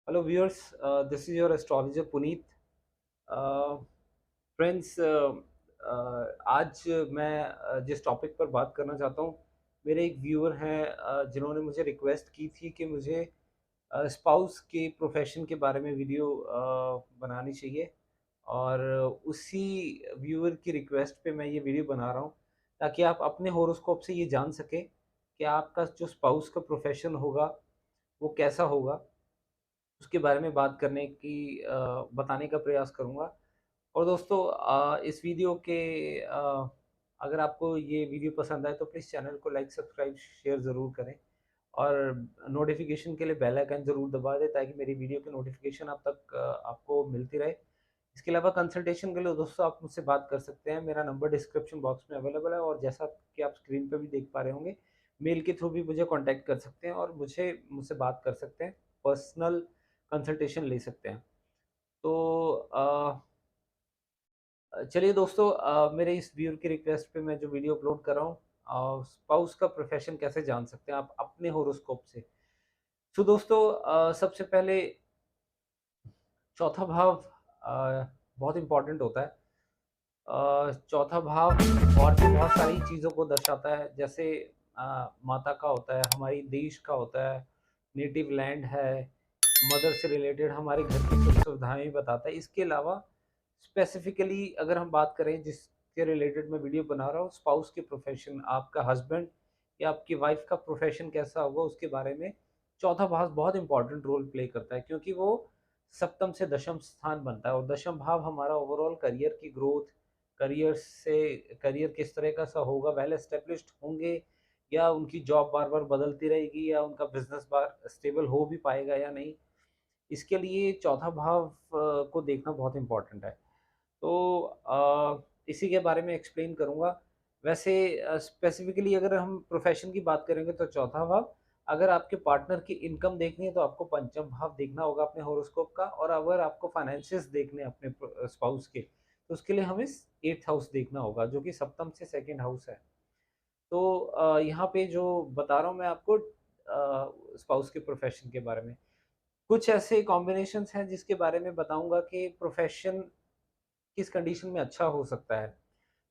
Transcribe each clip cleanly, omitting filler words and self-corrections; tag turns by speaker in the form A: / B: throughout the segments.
A: Hello viewers, this is your astrologer Puneet. Friends, आज मैं जिस टॉपिक पर बात करना चाहता हूँ, मेरे एक व्यूअर हैं जिन्होंने मुझे रिक्वेस्ट की थी कि मुझे स्पाउस के प्रोफेशन के बारे में वीडियो बनानी चाहिए। और उसी व्यूअर की रिक्वेस्ट पे मैं ये वीडियो बना रहा हूँ, ताकि आप अपने होरोस्कोप से ये जान सकें कि आपका जो स्पाउस का प्रोफेशन होगा वो कैसा होगा। उसके बारे में बात करने की बताने का प्रयास करूँगा। और दोस्तों, इस वीडियो के अगर आपको ये वीडियो पसंद आए तो प्लीज़ चैनल को लाइक, सब्सक्राइब, शेयर ज़रूर करें। और नोटिफिकेशन के लिए बेल आइकन ज़रूर दबा दें, ताकि मेरी वीडियो की नोटिफिकेशन आप तक आपको मिलती रहे। इसके अलावा कंसल्टेशन के लिए दोस्तों आप मुझसे बात कर सकते हैं। मेरा नंबर डिस्क्रिप्शन बॉक्स में अवेलेबल है, और जैसा कि आप स्क्रीन पे भी देख पा रहे होंगे, मेल के थ्रू भी मुझे कॉन्टैक्ट कर सकते हैं और मुझसे बात कर सकते हैं, पर्सनल कंसल्टेशन ले सकते हैं। तो चलिए दोस्तों, मेरे इस व्यूअर की रिक्वेस्ट पे मैं जो वीडियो अपलोड कर रहा हूँ, स्पाउस का प्रोफेशन कैसे जान सकते हैं आप अपने होरोस्कोप से। तो दोस्तों, सबसे पहले चौथा भाव बहुत इम्पोर्टेंट होता है। चौथा भाव और भी बहुत सारी चीज़ों को दर्शाता है, जैसे माता का होता है, हमारी देश का होता है, नेटिव लैंड है, मदर से रिलेटेड हमारे घर की सुख सुविधाएं भी बताता है। इसके अलावा स्पेसिफिकली अगर हम बात करें, जिसके रिलेटेड मैं वीडियो बना रहा हूँ, स्पाउस के प्रोफेशन, आपका हस्बैंड या आपकी वाइफ का प्रोफेशन कैसा होगा, उसके बारे में चौथा भाव बहुत इंपॉर्टेंट रोल प्ले करता है, क्योंकि वो सप्तम से दशम स्थान बनता है। और दशम भाव हमारा ओवरऑल करियर की ग्रोथ, करियर किस तरह का सा होगा, वेल एस्टेब्लिश्ड होंगे या उनकी जॉब बार बार बदलती रहेगी, या उनका बिजनेस बार स्टेबल हो भी पाएगा या नहीं, इसके लिए चौथा भाव को देखना बहुत इम्पोर्टेंट है। तो इसी के बारे में एक्सप्लेन करूँगा। वैसे स्पेसिफिकली अगर हम प्रोफेशन की बात करेंगे तो चौथा भाव, अगर आपके पार्टनर की इनकम देखनी है तो आपको पंचम भाव देखना होगा अपने हॉरोस्कोप का, और अगर आपको फाइनेंसेस देखने हैं अपने स्पाउस के, तो उसके लिए हमें 8th हाउस देखना होगा, जो कि सप्तम से सेकंड हाउस है। तो यहाँ पे जो बता रहा हूँ मैं आपको स्पाउस के प्रोफेशन के बारे में, कुछ ऐसे कॉम्बिनेशंस हैं जिसके बारे में बताऊँगा कि प्रोफेशन किस कंडीशन में अच्छा हो सकता है।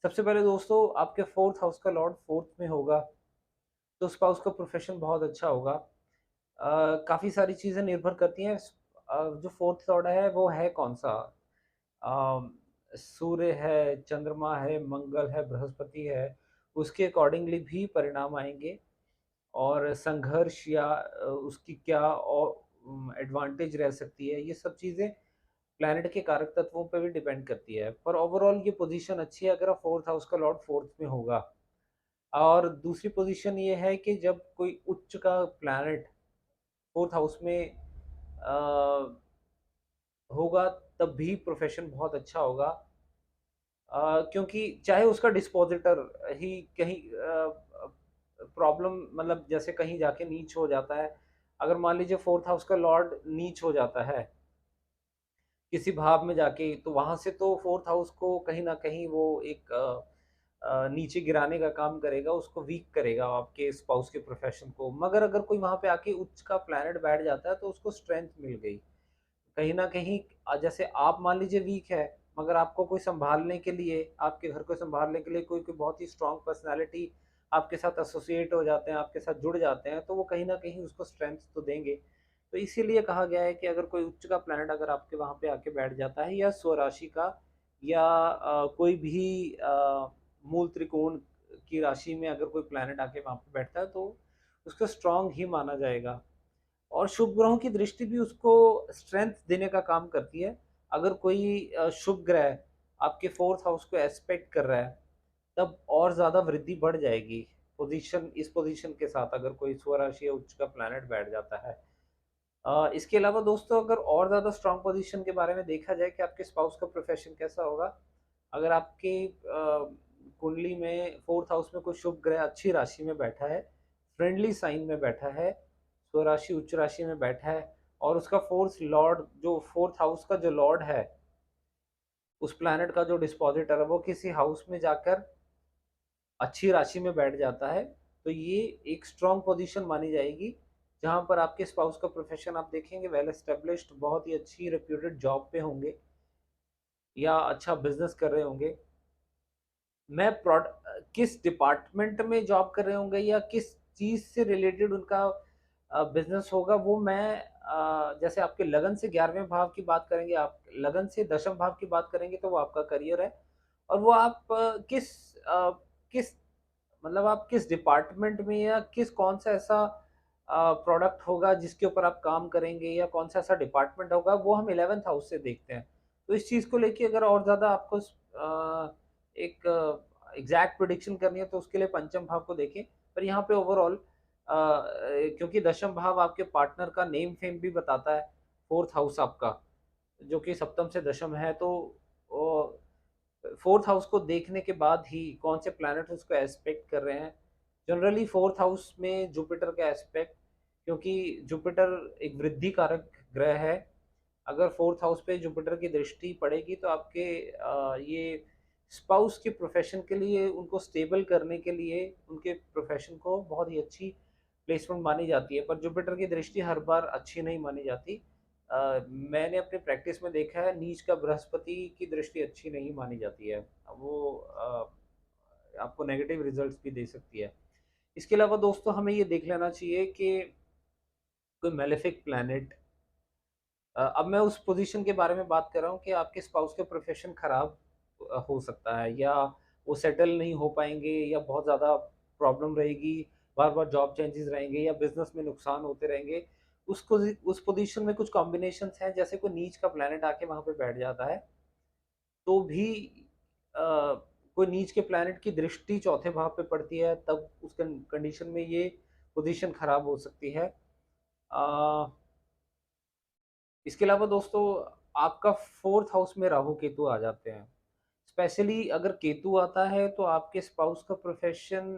A: सबसे पहले दोस्तों, आपके 4th हाउस का लॉर्ड 4th में होगा, तो स्पाउस का प्रोफेशन बहुत अच्छा होगा। काफ़ी सारी चीज़ें निर्भर करती हैं, जो 4th लॉर्ड है वो है कौन-सा? सूर्य है, चंद्रमा है, मंगल है, बृहस्पति है, उसके अकॉर्डिंगली भी परिणाम आएँगे। और संघर्ष या उसकी क्या एडवांटेज रह सकती है, ये सब चीज़ें प्लैनेट के कारक तत्वों पे भी डिपेंड करती है। पर ओवरऑल ये पोजीशन अच्छी है अगर 4th हाउस का लॉर्ड 4th में होगा। और दूसरी पोजीशन ये है कि जब कोई उच्च का प्लैनेट 4th हाउस में होगा, तब भी प्रोफेशन बहुत अच्छा होगा। क्योंकि चाहे उसका डिस्पोज़िटर ही कहीं प्रॉब्लम, मतलब जैसे कहीं जाके नीच हो जाता है। अगर मान लीजिए 4th हाउस का लॉर्ड नीच हो जाता है किसी भाव में जाके, तो वहाँ से तो 4th हाउस को कहीं न कहीं वो एक नीचे गिराने का काम करेगा, उसको वीक करेगा आपके स्पाउस के प्रोफ़ेशन को। मगर अगर कोई वहाँ पे आके उच्च का प्लैनेट बैठ जाता है, तो उसको स्ट्रेंथ मिल गई। कहीं न कहीं जैसे आप मान लीजिए वीक है, मगर आपको कोई सँभालने के लिए, आपके घर को सँभालने के लिए कोई कोई बहुत ही स्ट्रॉन्ग पर्सनैलिटी आपके साथ एसोसिएट हो जाते हैं, आपके साथ जुड़ जाते हैं, तो वो कहीं न कहीं उसको स्ट्रेंथ तो देंगे। तो इसीलिए कहा गया है कि अगर कोई उच्च का प्लैनेट अगर आपके वहाँ पे आके बैठ जाता है, या स्वराशि का, या कोई भी मूल त्रिकोण की राशि में अगर कोई प्लैनेट आके वहाँ पे बैठता है, तो उसको स्ट्रॉन्ग ही माना जाएगा। और शुभ ग्रहों की दृष्टि भी उसको स्ट्रेंथ देने का काम करती है। अगर कोई शुभ ग्रह आपके 4th हाउस को एस्पेक्ट कर रहा है, तब और ज़्यादा वृद्धि बढ़ जाएगी। इस पोजीशन के साथ अगर कोई स्वराशि या उच्च का प्लैनेट बैठ जाता है। इसके अलावा दोस्तों, अगर और ज़्यादा स्ट्रॉन्ग पोजीशन के बारे में देखा जाए कि आपके स्पाउस का प्रोफेशन कैसा होगा, अगर आपकी कुंडली में 4th हाउस में कोई शुभ ग्रह अच्छी राशि में बैठा है, फ्रेंडली साइन में बैठा है, स्वराशि उच्च राशि में बैठा है, और उसका 4th हाउस का जो लॉर्ड है, उस प्लैनेट का जो डिस्पोजिटर है, वो किसी हाउस में जाकर अच्छी राशि में बैठ जाता है, तो ये एक स्ट्रॉन्ग पोजीशन मानी जाएगी जहाँ पर आपके स्पाउस का प्रोफ़ेशन आप देखेंगे वेल एस्टेब्लिश्ड, बहुत ही अच्छी रेप्यूटेड जॉब पे होंगे या अच्छा बिज़नेस कर रहे होंगे। किस डिपार्टमेंट में जॉब कर रहे होंगे या किस चीज़ से रिलेटेड उनका बिज़नेस होगा, वो मैं जैसे आपके लगन से 11वें भाव की बात करेंगे, आप लगन से दशम भाव की बात करेंगे तो वो आपका करियर है। और वो आप किस मतलब आप किस डिपार्टमेंट में या कौन-सा ऐसा प्रोडक्ट होगा जिसके ऊपर आप काम करेंगे या कौन-सा ऐसा डिपार्टमेंट होगा, वो हम 11th हाउस से देखते हैं। तो इस चीज़ को लेके अगर और ज़्यादा आपको एक एग्ज़ैक्ट प्रेडिक्शन करनी है तो उसके लिए पंचम भाव को देखें। पर यहाँ पे ओवरऑल क्योंकि दशम भाव आपके पार्टनर का नेम फेम भी बताता है, 4th हाउस आपका, जो कि सप्तम से दशम है, तो फोर्थ हाउस को देखने के बाद ही कौन से प्लैनेट उसको एस्पेक्ट कर रहे हैं। जनरली फोर्थ हाउस में जुपिटर का एस्पेक्ट, क्योंकि जुपिटर एक वृद्धि कारक ग्रह है। अगर फोर्थ हाउस पे जुपिटर की दृष्टि पड़ेगी तो आपके ये स्पाउस के प्रोफेशन के लिए, उनको स्टेबल करने के लिए, उनके प्रोफेशन को बहुत ही अच्छी प्लेसमेंट मानी जाती है। पर जुपिटर की दृष्टि हर बार अच्छी नहीं मानी जाती। मैंने अपनी प्रैक्टिस में देखा है, नीच का बृहस्पति की दृष्टि अच्छी नहीं मानी जाती है। वो आपको नेगेटिव रिजल्ट्स भी दे सकती है। इसके अलावा दोस्तों हमें ये देख लेना चाहिए कि कोई मेलेफिक प्लैनेट, अब मैं उस पोजीशन के बारे में बात कर रहा हूँ कि आपके स्पाउस का प्रोफेशन खराब हो सकता है, या वो सेटल नहीं हो पाएँगे, या बहुत ज़्यादा प्रॉब्लम रहेगी, बार-बार जॉब चेंजेस रहेंगे या बिज़नेस में नुकसान होते रहेंगे। उस पोजीशन में कुछ कॉम्बिनेशंस हैं, जैसे कोई नीच का प्लैनेट आके वहाँ पे बैठ जाता है, तो भी अ, कोई नीच के प्लैनेट की दृष्टि चौथे भाव पे पड़ती है, तब उस कंडीशन में ये पोजीशन खराब हो सकती है। अ इसके अलावा दोस्तों आपका 4th हाउस में राहु केतु आ जाते हैं। स्पेशली अगर केतु आता है तो आपके स्पाउस का प्रोफ़ेशन,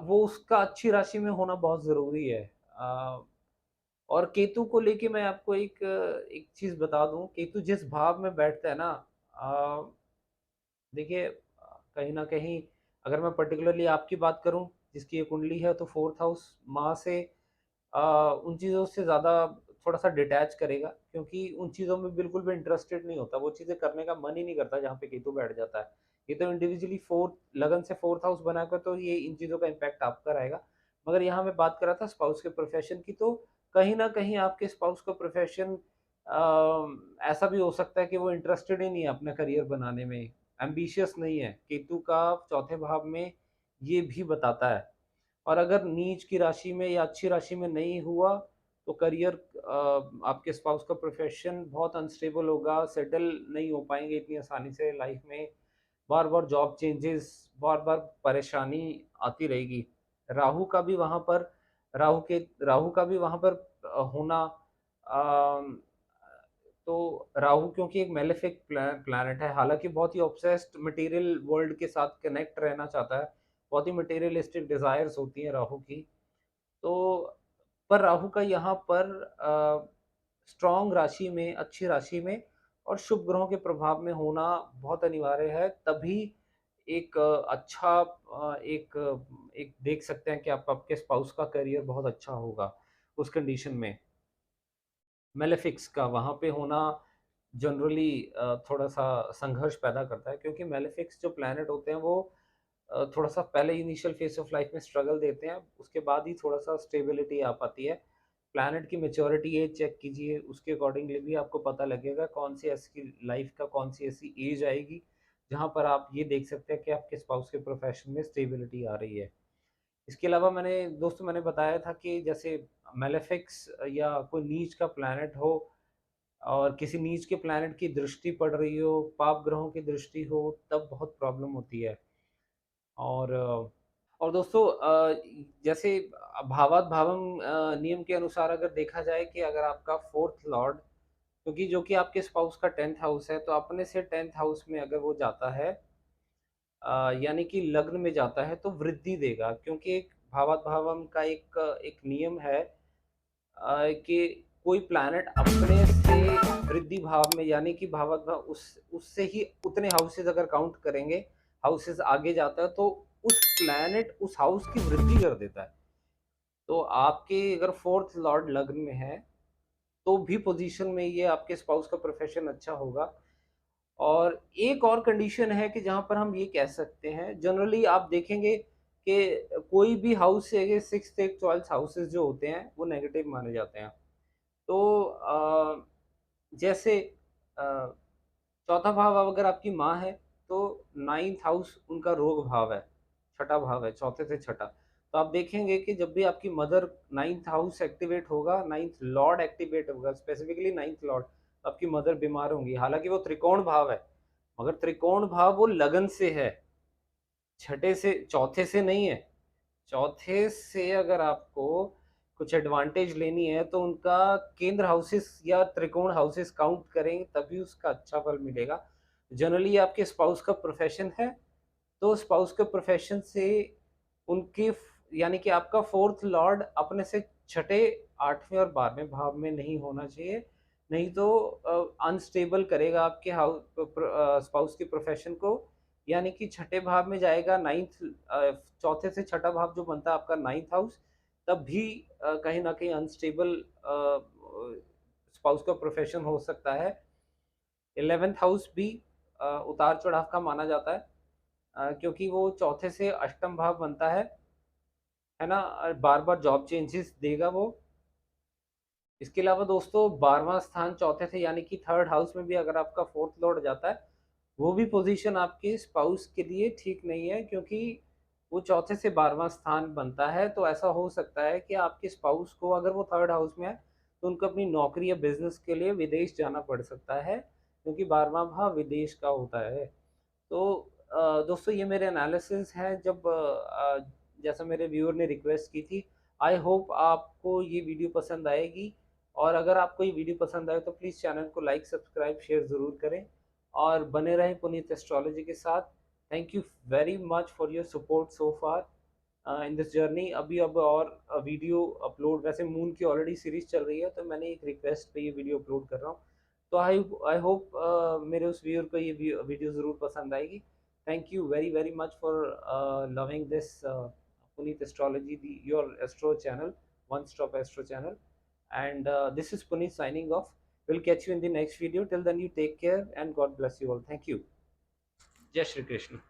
A: वो उसका अच्छी राशि में होना बहुत ज़रूरी है। और केतु को लेके मैं आपको एक चीज़ बता दूँ, केतु जिस भाव में बैठता है ना, देखिए कहीं न कहीं अगर मैं पर्टिकुलरली आपकी बात करूँ, जिसकी ये कुंडली है, तो 4th हाउस माँ से अ, उन चीज़ों से ज़्यादा थोड़ा-सा डिटैच करेगा, क्योंकि उन चीज़ों में बिल्कुल भी इंटरेस्टेड नहीं होता, वो चीज़ें करने का मन ही नहीं करता जहाँ पे केतु बैठ जाता है। ये तो इंडिविजुअली 4th लगन से 4th हाउस बनाकर तो ये इन चीज़ों का इम्पैक्ट आप पर आएगा। मगर यहाँ मैं बात कर रहा था स्पाउस के प्रोफ़ेशन की, तो कहीं न कहीं आपके स्पाउस का प्रोफ़ेशन ऐसा भी हो सकता है कि वो इंटरेस्टेड ही नहीं है अपना करियर बनाने में, एम्बिशियस नहीं है। केतु का चौथे भाव में ये भी बताता है। और अगर नीच की राशि में या अच्छी राशि में नहीं हुआ, तो करियर, आपके स्पाउस का प्रोफ़ेशन बहुत अनस्टेबल होगा, सेटल नहीं हो पाएँगे इतनी आसानी से लाइफ़ में, बार-बार जॉब चेंजेस, बार-बार परेशानी आती रहेगी। राहु का भी वहाँ पर राहु का भी वहाँ पर होना, अम, तो राहु क्योंकि एक मेलेफिक प्लैनेट है, हालाँकि बहुत ही ऑब्सेस्ड मटेरियल वर्ल्ड के साथ कनेक्ट रहना चाहता है, बहुत ही मटेरियलिस्टिक डिज़ायर्स होती हैं राहु की। तो पर राहु का यहाँ पर स्ट्रॉन्ग राशि में, अच्छी राशि में और शुभ ग्रहों के प्रभाव में होना बहुत अनिवार्य है, तभी एक अच्छा एक देख सकते हैं कि आप आपके स्पाउस का करियर बहुत अच्छा होगा, उस कंडीशन में। मेलेफिक्स का वहाँ पे होना जनरली थोड़ा-सा संघर्ष पैदा करता है, क्योंकि मेलेफिक्स जो प्लैनेट होते हैं वो थोड़ा-सा पहले इनिशियल फेज़ ऑफ लाइफ़ में स्ट्रगल देते हैं, उसके बाद ही थोड़ा-सा स्टेबिलिटी आ पाती है। प्लैनेट की मैच्योरिटी एज चेक कीजिए, उसके अकॉर्डिंगली भी आपको पता लगेगा कौन-सी ऐसी लाइफ़ का कौन-सी ऐसी एज आएगी, जहाँ पर आप ये देख सकते हैं कि आपके स्पाउस के प्रोफ़ेशन में स्टेबिलिटी आ रही है। इसके अलावा मैंने बताया था कि जैसे मेलेफिक्स या कोई नीच का प्लैनेट हो और किसी नीच के प्लैनेट की दृष्टि पड़ रही हो, पाप ग्रहों की दृष्टि हो, तब बहुत प्रॉब्लम होती है। और दोस्तों जैसे भावात भावम नियम के अनुसार अगर देखा जाए कि अगर आपका 4th लॉर्ड, क्योंकि जो कि आपके स्पाउस का 10th हाउस है, तो अपने से 10th हाउस में अगर वो जाता है, यानी कि लग्न में जाता है, तो वृद्धि देगा, क्योंकि एक भावात भावम का एक नियम है कि कोई प्लैनेट अपने से वृद्धि भाव में, यानी कि भावात भाव उससे ही उतने हाउसेस अगर काउंट करेंगे, हाउसेस आगे जाता है, तो उस प्लैनेट उस हाउस की वृद्धि कर देता है। तो आपके अगर 4th लॉर्ड लग्न में है, तो भी पोज़ीशन में ये आपके स्पाउस का प्रोफ़ेशन अच्छा होगा। और एक और कंडीशन है कि जहाँ पर हम ये कह सकते हैं, जनरली आप देखेंगे कि कोई भी हाउस से 6th, 8th, 12th हाउसेज़ जो होते हैं, वो नेगेटिव माने जाते हैं। तो जैसे अ, चौथा भाव अगर आपकी माँ है, तो 9th हाउस उनका रोग भाव है, छठा भाव है, चौथे से छठा। तो आप देखेंगे कि जब भी आपकी मदर 9th हाउस एक्टिवेट होगा, 9th लॉर्ड एक्टिवेट होगा, स्पेसिफिकली 9th लॉर्ड, तो आपकी मदर बीमार होंगी। हालाँकि वो त्रिकोण भाव है, मगर त्रिकोण भाव वो लगन से है, छठे से चौथे से नहीं है। चौथे से अगर आपको कुछ एडवांटेज लेनी है तो उनका केंद्र हाउसेस या त्रिकोण हाउसेस काउंट करें तभी उसका अच्छा फल मिलेगा। जनरली आपके स्पाउस का प्रोफ़ेशन है, तो स्पाउस के प्रोफ़ेशन से उनकी यानी कि आपका 4th लॉर्ड अपने से छठे, 8वें और 12वें भाव में नहीं होना चाहिए। नहीं तो अनस्टेबल करेगा आपके स्पाउस के प्रोफ़ेशन को। यानी कि छठे भाव में जाएगा, चौथे से छठा भाव जो बनता है आपका 9th हाउस, तब भी कहीं न कहीं अनस्टेबल स्पाउस का प्रोफ़ेशन हो सकता है। 11th हाउस भी उतार-चढ़ाव का माना जाता है, क्योंकि वो चौथे से अष्टम भाव बनता है ना? बार-बार जॉब चेंजेस देगा वो। इसके अलावा दोस्तों 12वाँ स्थान चौथे से यानी कि 3rd हाउस में भी अगर आपका 4th लॉर्ड जाता है, वो भी पोज़ीशन आपके स्पाउस के लिए ठीक नहीं है, क्योंकि वो चौथे से 12वाँ स्थान बनता है। तो ऐसा हो सकता है कि आपके स्पाउस को अगर वो 3rd हाउस में है, तो उनको अपनी नौकरी या बिज़नेस के लिए विदेश जाना पड़ सकता है, क्योंकि 12वाँ भाव विदेश का होता है। तो दोस्तों ये मेरे एनालिसिस हैं, जैसा मेरे व्यूअर ने रिक्वेस्ट की थी। आई होप आपको ये वीडियो पसंद आएगी, और अगर आपको ये वीडियो पसंद आए तो प्लीज़ चैनल को लाइक, सब्सक्राइब, शेयर ज़रूर करें और बने रहें पुनीत एस्ट्रोलॉजी के साथ। Thank you very much for your support so far in this journey. अभी अब और वीडियो अपलोड, वैसे मून की ऑलरेडी सीरीज़ चल रही है, तो मैंने एक रिक्वेस्ट पे ये वीडियो अपलोड कर रहा हूँ। तो आई होप मेरे उस व्यूअर को ये वीडियो ज़रूर पसंद आएगी। Thank you very very much for loving this Puneet astrology, your astro channel, one stop astro channel. And this is Puneet signing off. We'll catch you in the next video. Till then, you take care and God bless you all. Thank you. Jai Shri Krishna.